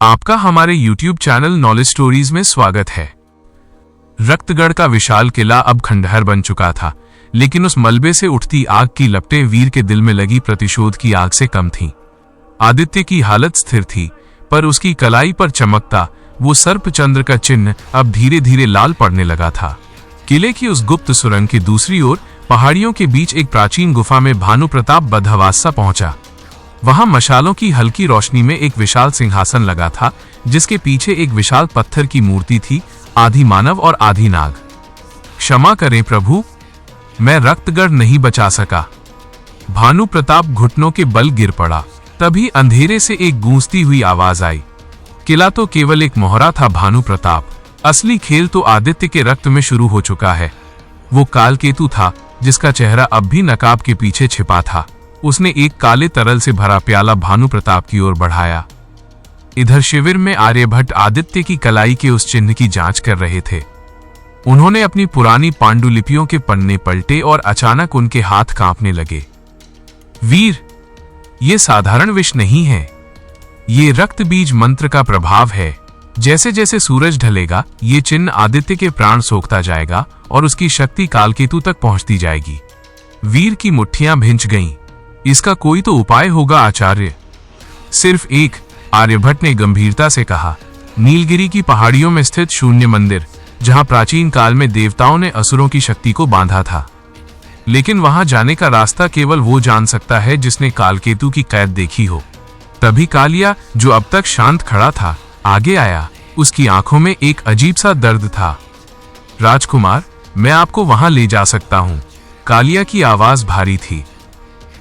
आपका हमारे YouTube channel knowledge stories में स्वागत है। रक्तगढ़ का विशाल किला अब खंडहर बन चुका था, लेकिन उस मलबे से उठती आग की लपटें वीर के दिल में लगी प्रतिशोध की आग से कम थीं। आदित्य की हालत स्थिर थी, पर उसकी कलाई पर चमकता वो सर्पचंद्र का चिन्ह अब धीरे धीरे लाल पड़ने लगा था। किले की उस गुप्त सुरंग की दूसरी ओर पहाड़ियों के बीच एक प्राचीन गुफा में भानु प्रताप बदहवासा पहुंचा। वहां मशालों की हल्की रोशनी में एक विशाल सिंहासन लगा था, जिसके पीछे एक विशाल पत्थर की मूर्ति थी, आधी मानव और आधी नाग। क्षमा करें प्रभु, मैं रक्तगढ़ नहीं बचा सका। भानु प्रताप घुटनों के बल गिर पड़ा। तभी अंधेरे से एक गूंजती हुई आवाज आई। किला तो केवल एक मोहरा था भानु प्रताप, असली खेल तो आदित्य के रक्त में शुरू हो चुका है। वो कालकेतु था, जिसका चेहरा अब भी नकाब के पीछे छिपा था। उसने एक काले तरल से भरा प्याला भानु प्रताप की ओर बढ़ाया। इधर शिविर में आर्यभट्ट आदित्य की कलाई के उस चिन्ह की जांच कर रहे थे। उन्होंने अपनी पुरानी पांडुलिपियों के पन्ने पलटे और अचानक उनके हाथ कांपने लगे। वीर, ये साधारण विष नहीं है, ये रक्त बीज मंत्र का प्रभाव है। जैसे जैसे सूरज ढलेगा, ये चिन्ह आदित्य के प्राण सोखता जाएगा और उसकी शक्ति कालकेतु तक पहुंचती जाएगी। वीर की मुट्ठियां भिंच गईं। इसका कोई तो उपाय होगा आचार्य। सिर्फ एक, आर्यभट्ट ने गंभीरता से कहा। नीलगिरी की पहाड़ियों में स्थित शून्य मंदिर, जहां प्राचीन काल में देवताओं ने असुरों की शक्ति को बांधा था। लेकिन वहां जाने का रास्ता केवल वो जान सकता है जिसने कालकेतु की कैद देखी हो। तभी कालिया, जो अब तक शांत खड़ा था, आगे आया। उसकी आंखों में एक अजीब सा दर्द था। राजकुमार, मैं आपको वहां ले जा सकता हूं। कालिया की आवाज भारी थी।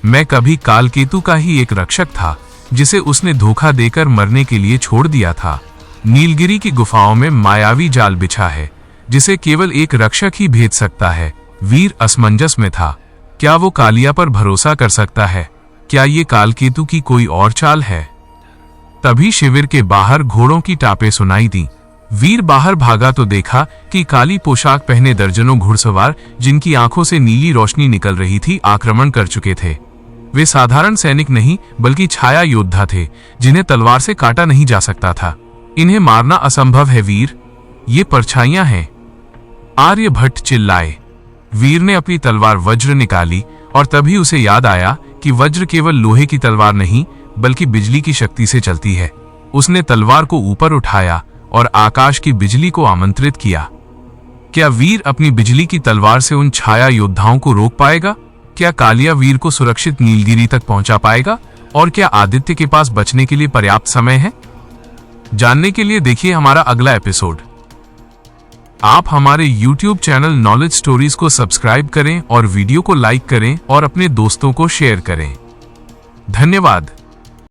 मैं कभी कालकेतु का ही एक रक्षक था, जिसे उसने धोखा देकर मरने के लिए छोड़ दिया था। नीलगिरी की गुफाओं में मायावी जाल बिछा है, जिसे केवल एक रक्षक ही भेद सकता है। वीर असमंजस में था। क्या वो कालिया पर भरोसा कर सकता है? क्या ये कालकेतु की कोई और चाल है? तभी शिविर के बाहर घोड़ों की टापें सुनाई दी। वीर बाहर भागा तो देखा कि काली पोशाक पहने दर्जनों घुड़सवार, जिनकी आंखों से नीली रोशनी निकल रही थी, आक्रमण कर चुके थे। वे साधारण सैनिक नहीं, बल्कि छाया योद्धा थे, जिन्हें तलवार से काटा नहीं जा सकता था। इन्हें मारना असंभव है वीर, ये परछाइयां हैं। आर्यभट्ट चिल्लाए। वीर ने अपनी तलवार वज्र निकाली और तभी उसे याद आया कि वज्र केवल लोहे की तलवार नहीं, बल्कि बिजली की शक्ति से चलती है। उसने तलवार को ऊपर उठाया और आकाश की बिजली को आमंत्रित किया। क्या वीर अपनी बिजली की तलवार से उन छाया योद्धाओं को रोक पाएगा? क्या कालिया वीर को सुरक्षित नीलगिरी तक पहुंचा पाएगा? और क्या आदित्य के पास बचने के लिए पर्याप्त समय है? जानने के लिए देखिए हमारा अगला एपिसोड। आप हमारे YouTube चैनल नॉलेज स्टोरीज को सब्सक्राइब करें और वीडियो को लाइक करें और अपने दोस्तों को शेयर करें। धन्यवाद।